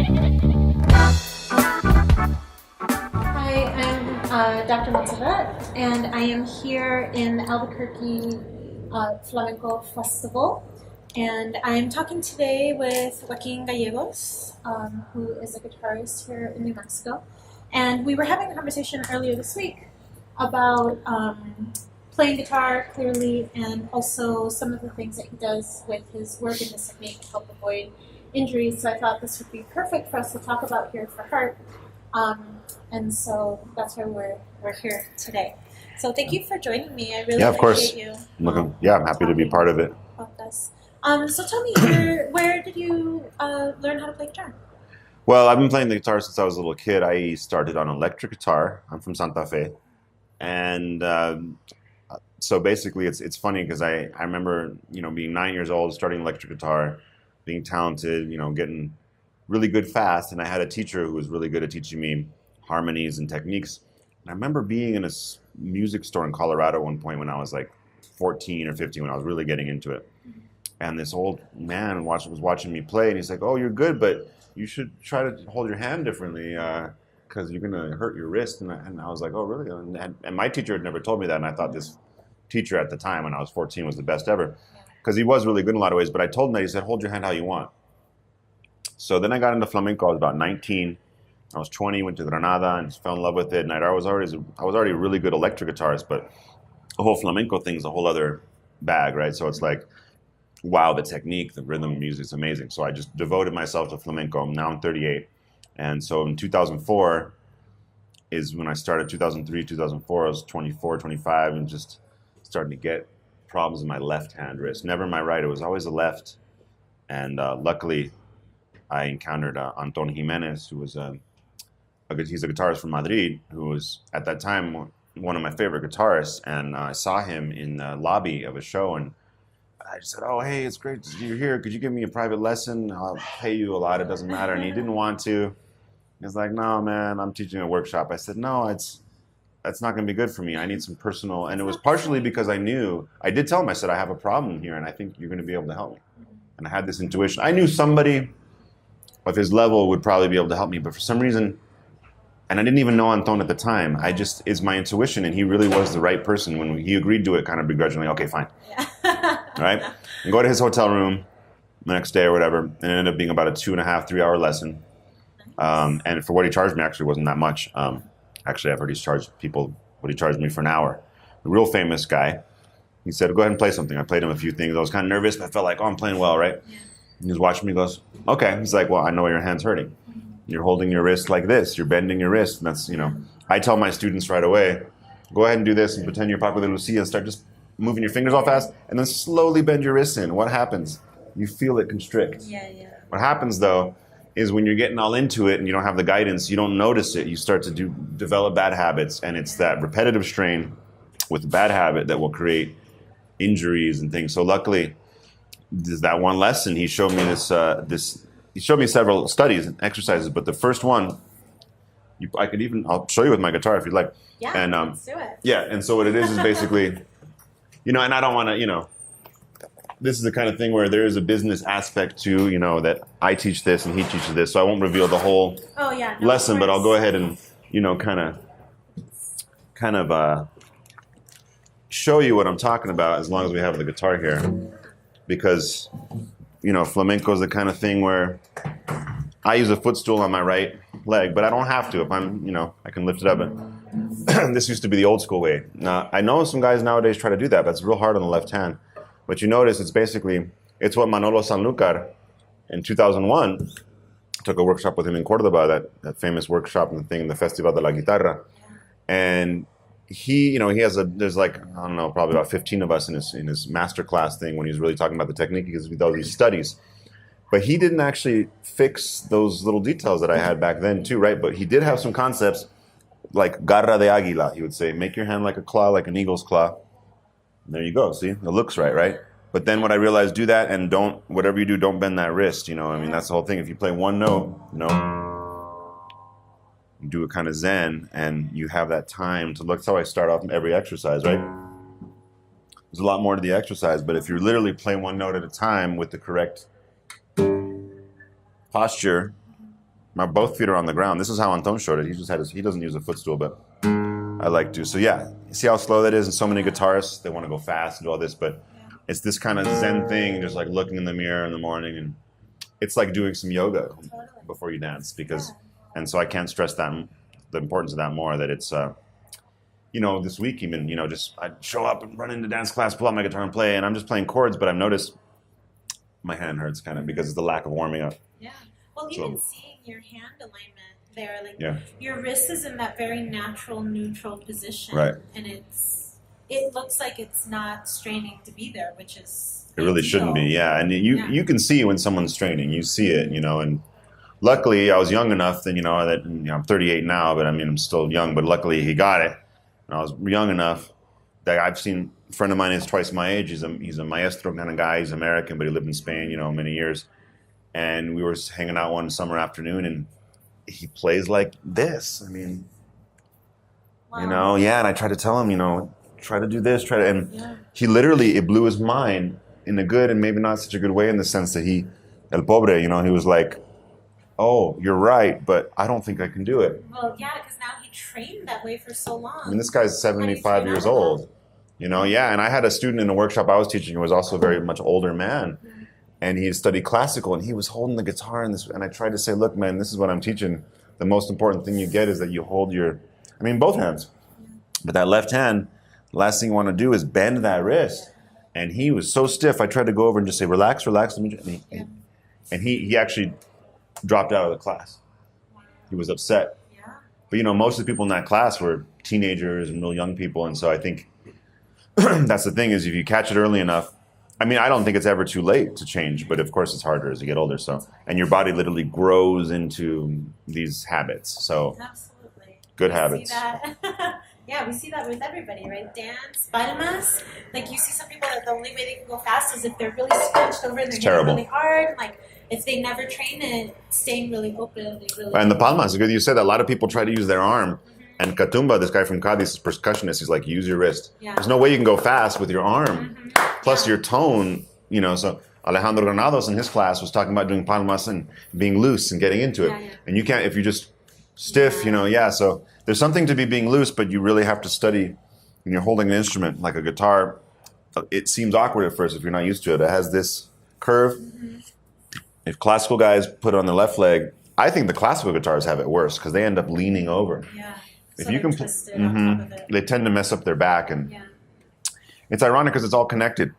Hi, I'm Dr. Montserrat, and I am here in Albuquerque Flamenco Festival. And I'm talking today with Joaquin Gallegos, who is a guitarist here in New Mexico. And we were having a conversation earlier this week about playing guitar clearly, and also some of the things that he does with his work and his technique to help avoid injuries. So I thought this would be perfect for us to talk about here for Heart. And so that's why we're here today. So thank you for joining me. I really appreciate you. I'm happy to be part of it. About this. So tell me, where did you learn how to play guitar? Well, I've been playing the guitar since I was a little kid. I started on electric guitar. I'm from Santa Fe. And so basically it's funny because I remember, being 9 years old, starting electric guitar, being talented, getting really good fast. And I had a teacher who was really good at teaching me harmonies and techniques. And I remember being in a music store in Colorado at one point when I was like 14 or 15, when I was really getting into it. And this old man was watching me play, and he's like, "Oh, you're good, but you should try to hold your hand differently because you're going to hurt your wrist." And I was like, "Oh, really?" And my teacher had never told me that, and I thought this teacher at the time when I was 14 was the best ever because he was really good in a lot of ways. But I told him that. He said, "Hold your hand how you want." So then I got into flamenco. I was about 19. I was 20, went to Granada and just fell in love with it. And I was already a really good electric guitarist, but the whole flamenco thing is a whole other bag, right? So it's like, wow, the technique, the rhythm, music is amazing. So I just devoted myself to flamenco. Now I'm 38. And so in 2004 is when I started. 2003, 2004, I was 24, 25, and just starting to get problems in my left-hand wrist. Never my right, it was always the left. And luckily, I encountered Anton Jimenez, who was he's a guitarist from Madrid, who was at that time one of my favorite guitarists. And I saw him in the lobby of a show, and I just said, "Oh, hey, it's great you're here. Could you give me a private lesson? I'll pay you a lot. It doesn't matter." And he didn't want to. He's like, "No, man, I'm teaching a workshop." I said, "No, that's not going to be good for me. I need some personal." And it was partially because I did tell him, I said, "I have a problem here, and I think you're going to be able to help me." And I had this intuition. I knew somebody of his level would probably be able to help me, but for some reason, and I didn't even know Anton at the time, it's my intuition, and he really was the right person. When he agreed to it kind of begrudgingly, okay, fine. Yeah. All right? And go to his hotel room the next day or whatever, and it ended up being about a 2.5, 3-hour lesson. And for what he charged me, actually wasn't that much. Actually, I've heard he's charged people what he charged me for an hour. A real famous guy. He said, "Go ahead and play something." I played him a few things. I was kind of nervous, but I felt like, oh, I'm playing well, right? Yeah. And he was watching me, he goes, "Okay." He's like, "Well, I know your hand's hurting. You're holding your wrist like this. You're bending your wrist." And that's, I tell my students right away, go ahead and do this and pretend you're Paco de Lucia and start just moving your fingers all fast and then slowly bend your wrists in. What happens? You feel it constrict. Yeah. What happens, though, is when you're getting all into it and you don't have the guidance, you don't notice it. You start to develop bad habits, and it's that repetitive strain with bad habit that will create injuries and things. So luckily, there's that one lesson. He showed me he showed me several studies and exercises, but the first one, I'll show you with my guitar if you'd like. Yeah, and, let's do it. Yeah, and so what it is basically, and I don't want to, this is the kind of thing where there is a business aspect to, that I teach this and he teaches this, so I won't reveal the whole lesson, but I'll go ahead and, kind of show you what I'm talking about as long as we have the guitar here. Because, flamenco is the kind of thing where I use a footstool on my right leg, but I don't have to. If I'm, I can lift it up. And this used to be the old school way. Now, I know some guys nowadays try to do that, but it's real hard on the left hand. But you notice it's what Manolo Sanlúcar in 2001 took a workshop with him in Cordoba, that famous workshop and thing, the Festival de la Guitarra. And he there's like, I don't know, probably about 15 of us in his masterclass thing when he was really talking about the technique, because he does these studies. But he didn't actually fix those little details that I had back then too, right? But he did have some concepts like garra de águila. He would say, make your hand like a claw, like an eagle's claw. And there you go. See, it looks right? But then what I realized, do that and whatever you do, don't bend that wrist. That's the whole thing. If you play one note, you do it kind of zen, and you have that time to look. That's how I start off every exercise, right? There's a lot more to the exercise, but if you literally play one note at a time with the correct posture, My both feet are on the ground. This is how Anton showed it. He doesn't use a footstool, but I like to. So yeah, see how slow that is? And so many guitarists, they want to go fast and do all this, but it's this kind of Zen thing, just like looking in the mirror in the morning, and it's like doing some yoga before you dance, because, and so I can't stress that, the importance of that more, that it's, this week even, just I show up and run into dance class, pull out my guitar and play, and I'm just playing chords, but I've noticed my hand hurts kind of because it's the lack of warming up. Yeah. Well, even seeing your hand alignment there, like your wrist is in that very natural neutral position, right? And it looks like it's not straining to be there, which is it really shouldn't be, yeah. And you can see when someone's straining, you see it, and luckily I was young enough that that I'm 38 now, but I mean I'm still young, but luckily he got it, and I was young enough that I've seen a friend of mine is twice my age. He's a maestro kind of guy. He's American, but he lived in Spain, many years. And we were hanging out one summer afternoon, and he plays like this. I mean, and I tried to tell him, try to do this, and he literally, it blew his mind in a good and maybe not such a good way, in the sense that el pobre, he was like, oh, you're right, but I don't think I can do it. Well, yeah, because now he trained that way for so long. I mean, this guy's 75 years old, and I had a student in a workshop I was teaching who was also a very much older man. And he studied classical, and he was holding the guitar and I tried to say, look, man, this is what I'm teaching. The most important thing you get is that you hold both hands. But that left hand, the last thing you want to do is bend that wrist. And he was so stiff, I tried to go over and just say, relax, let me. And he actually dropped out of the class. He was upset. Yeah. But most of the people in that class were teenagers and real young people. And so I think that's the thing, is if you catch it early enough, I mean, I don't think it's ever too late to change, but of course it's harder as you get older. So, and your body literally grows into these habits. So, absolutely, good habits. See that? Yeah, we see that with everybody, right? Dance, palmas. Like you see some people that the only way they can go fast is if they're really scrunched over and they're hitting really hard. Like if they never train it, staying really open. And the palmas, good. You said that a lot of people try to use their arm. And Katumba, this guy from Cadiz, is percussionist. He's like, use your wrist. Yeah. There's no way you can go fast with your arm. Plus your tone, so Alejandro Granados in his class was talking about doing palmas and being loose and getting into it. Yeah. And you can't, if you're just stiff, so there's something to being loose, but you really have to study when you're holding an instrument like a guitar. It seems awkward at first if you're not used to it. It has this curve. If classical guys put it on the left leg, I think the classical guitars have it worse because they end up leaning over. Yeah. If you can, on top of it. They tend to mess up their back, and it's ironic because it's all connected.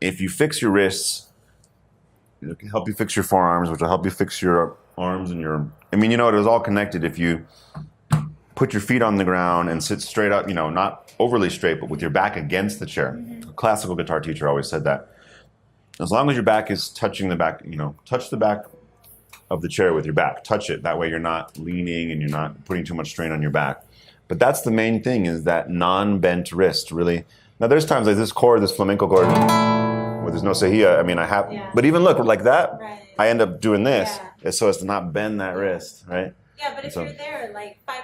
If you fix your wrists, it can help you fix your forearms, which will help you fix your arms and your. I mean, it is all connected. If you put your feet on the ground and sit straight up, not overly straight, but with your back against the chair. A classical guitar teacher always said that. As long as your back is touching the back, touch the back of the chair with your back. Touch it. That way you're not leaning and you're not putting too much strain on your back. But that's the main thing, is that non-bent wrist, really. Now there's times like this chord, this flamenco chord, where there's no cejilla. I mean, I have, but even look, like that, I end up doing this so as to not bend that wrist, right? Yeah, but if you're there like 5%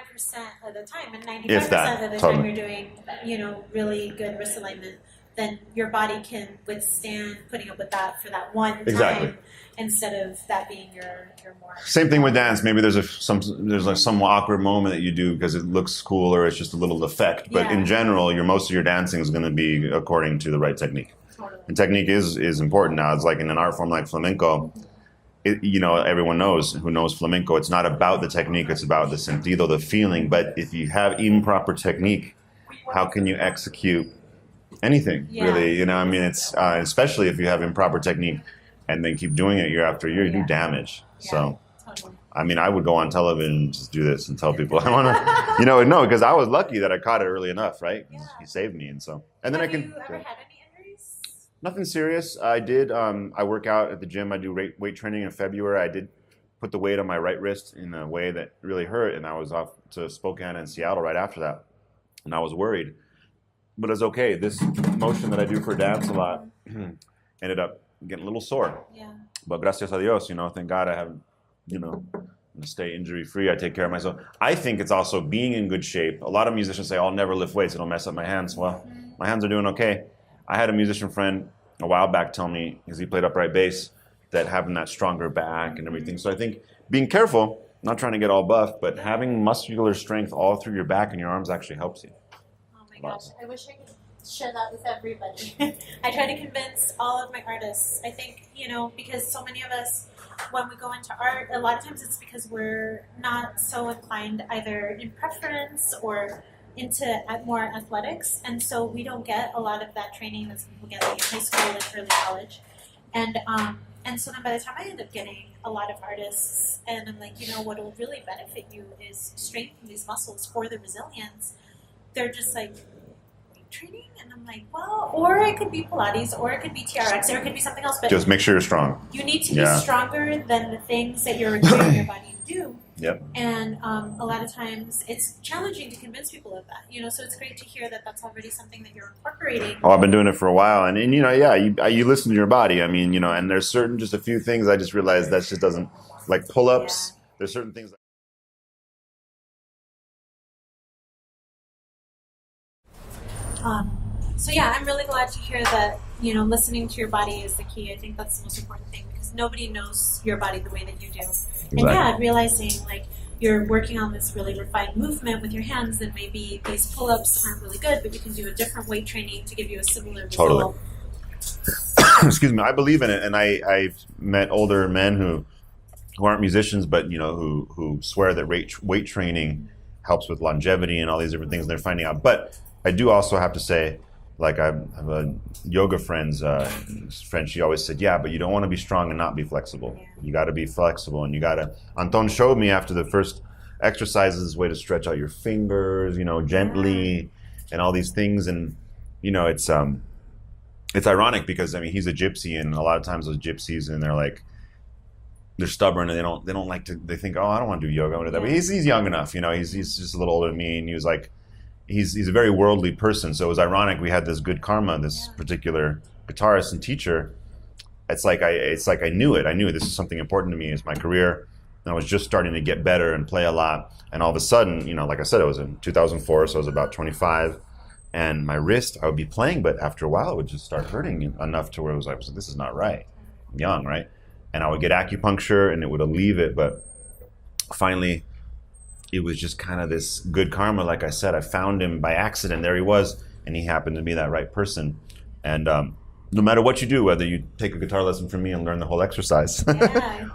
of the time and 95% of the time you're doing, really good wrist alignment, then your body can withstand putting up with that for that one time instead of that being your more. Same thing with dance. Maybe there's some awkward moment that you do because it looks cool or it's just a little effect. But in general, most of your dancing is going to be according to the right technique. Totally. And technique is important now. It's like in an art form like flamenco. Everyone who knows flamenco. It's not about the technique. It's about the sentido, the feeling. But if you have improper technique, how can you execute anything, really? It's especially if you have improper technique and then keep doing it year after year, you do damage. So, totally. I would go on television and just do this and tell people I want to, no, because I was lucky that I caught it early enough, right? Yeah. He saved me, and then I can. Have you ever had any injuries? Nothing serious. I did. I work out at the gym. I do weight training in February. I did put the weight on my right wrist in a way that really hurt, and I was off to Spokane and Seattle right after that, and I was worried. But it's okay. This motion that I do for dance a lot ended up getting a little sore. Yeah. But gracias a Dios, thank God I haven't, I'm gonna stay injury free. I take care of myself. I think it's also being in good shape. A lot of musicians say, I'll never lift weights. It'll mess up my hands. Well, my hands are doing okay. I had a musician friend a while back tell me, because he played upright bass, that having that stronger back and everything. So I think being careful not trying to get all buff, but having muscular strength all through your back and your arms actually helps you. Oh my gosh, I wish I could share that with everybody. I try to convince all of my artists. I think, because so many of us, when we go into art, a lot of times it's because we're not so inclined either in preference or into more athletics, and so we don't get a lot of that training that some people get like in high school and early college. And so then by the time I end up getting a lot of artists, and I'm like, what will really benefit you is strengthening these muscles for the resilience. They're just like, weight training? And I'm like, well, or it could be Pilates, or it could be TRX, or it could be something else. But just make sure you're strong. You need to be stronger than the things that you're requiring your body to do. Yep. And a lot of times it's challenging to convince people of that, so it's great to hear that that's already something that you're incorporating. Oh, I've been doing it for a while, and you listen to your body. I mean, and there's just a few things I just realized that just doesn't, like pull-ups. Yeah. There's certain things. So yeah, I'm really glad to hear that, listening to your body is the key. I think that's the most important thing because nobody knows your body the way that you do. Exactly. And yeah, realizing like you're working on this really refined movement with your hands, then maybe these pull-ups aren't really good, but you can do a different weight training to give you a similar result. Totally. Excuse me. I believe in it, and I've met older men who aren't musicians, but who swear that weight training helps with longevity and all these different things, and they're finding out. But I do also have to say, like I have a yoga friend, she always said, yeah, but you don't want to be strong and not be flexible. Yeah. You got to be flexible, and you got to, Anton showed me after the first exercises, way to stretch out your fingers, gently, and all these things. And, it's ironic because, he's a gypsy, and a lot of times those gypsies, and they're stubborn, and they don't like to, they think, oh, I don't want to do yoga, I want to do that. But he's young enough, he's just a little older than me, and he was like, he's a very worldly person. So it was ironic. We had this good karma, this particular guitarist and teacher. It's like I knew it. I knew this is something important to me. It's my career. And I was just starting to get better and play a lot. And all of a sudden, like I said, it was in 2004, so I was about 25. And my wrist, I would be playing, but after a while, it would just start hurting enough to where it was like, this is not right. I'm young, right? And I would get acupuncture, and it would alleviate it. But finally, it was just kind of this good karma. Like I said, I found him by accident. There he was, and he happened to be that right person. And no matter what you do, whether you take a guitar lesson from me and learn the whole exercise,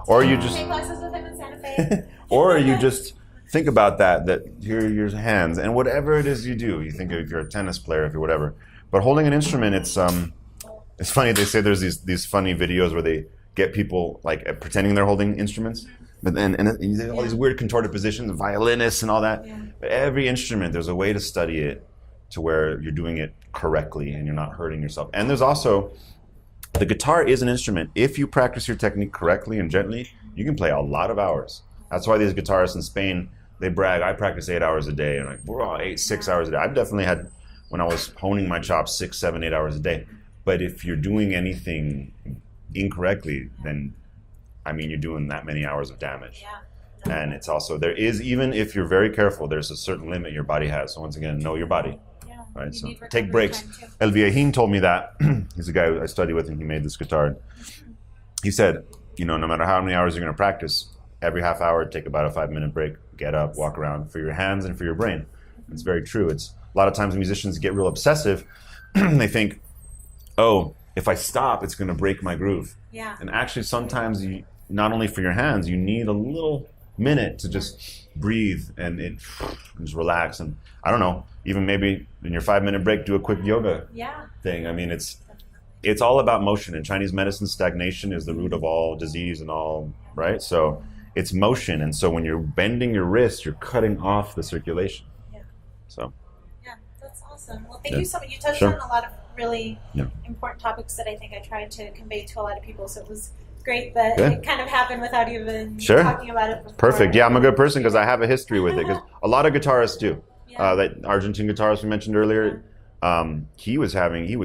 or you just take classes with him in Santa Fe, or you just think about that here are your hands, and whatever it is you do, you think if you're a tennis player, if you're whatever. But holding an instrument, it's funny. They say there's these funny videos where they get people like pretending they're holding instruments. But then, and all these weird contorted positions, violinists and all that. Yeah. But every instrument, there's a way to study it to where you're doing it correctly and you're not hurting yourself. And there's also, the guitar is an instrument. If you practice your technique correctly and gently, you can play a lot of hours. That's why these guitarists in Spain, they brag, I practice 8 hours a day. And like, we're all 6 hours a day. I've definitely had, when I was honing my chops, 6, 7, 8 hours a day. But if you're doing anything incorrectly, then you're doing that many hours of damage. Yeah. And it's also, there is, even if you're very careful, there's a certain limit your body has. So once again, know your body. Yeah. Right. So take breaks. El Viejin told me that. He's a guy I studied with, and he made this guitar. He said, no matter how many hours you're going to practice, every half hour, take about a 5-minute break, get up, walk around, for your hands and for your brain. It's very true. It's a lot of times musicians get real obsessive. They think, oh, if I stop, it's going to break my groove. Yeah. And actually, sometimes not only for your hands, you need a little minute to just breathe and just relax. And I don't know, even maybe in your 5-minute break, do a quick yoga thing. It's all about motion. In Chinese medicine, stagnation is the root of all disease and all, right? So it's motion. And so when you're bending your wrist, you're cutting off the circulation. Yeah. So. Yeah, that's awesome. Well, thank you so much. You touched on a lot of really important topics that I think I tried to convey to a lot of people. So it was great that it kind of happened without even talking about it before. Perfect. Yeah, I'm a good person because I have a history with it. Because a lot of guitarists do. That Argentine guitarist we mentioned earlier, he was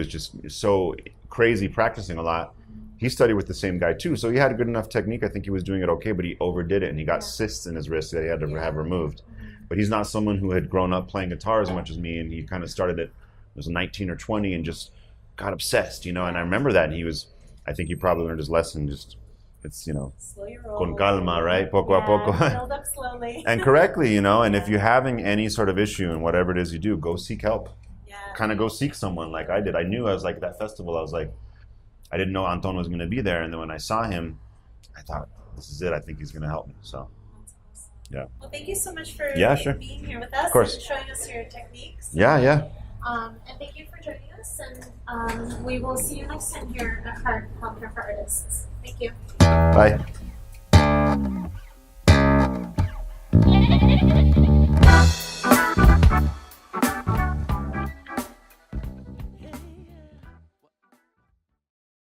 just so crazy practicing a lot. He studied with the same guy too, so he had a good enough technique. I think he was doing it okay, but he overdid it, and he got cysts in his wrist that he had to have removed. But he's not someone who had grown up playing guitar as much as me, and he kind of started at, was 19 or 20 and just got obsessed, And I remember that, and I think he probably learned his lesson just it's Slow your roll. con calma, right? Poco a poco. Build up slowly. And correctly, and if Yeah. you're having any sort of issue in whatever it is you do, go seek help. Yeah. Kind of go seek someone like I did. I knew, I was like, that festival, I was like, I didn't know Anton was going to be there. And then when I saw him, I thought, this is it. I think he's going to help me. So, That's awesome. yeah. Well, thank you so much for Yeah, sure. being here with us. Of course. And showing us your techniques. Yeah. And thank you for joining us. And we will see you next time here at Hard Healthcare for Artists. Thank you. Bye.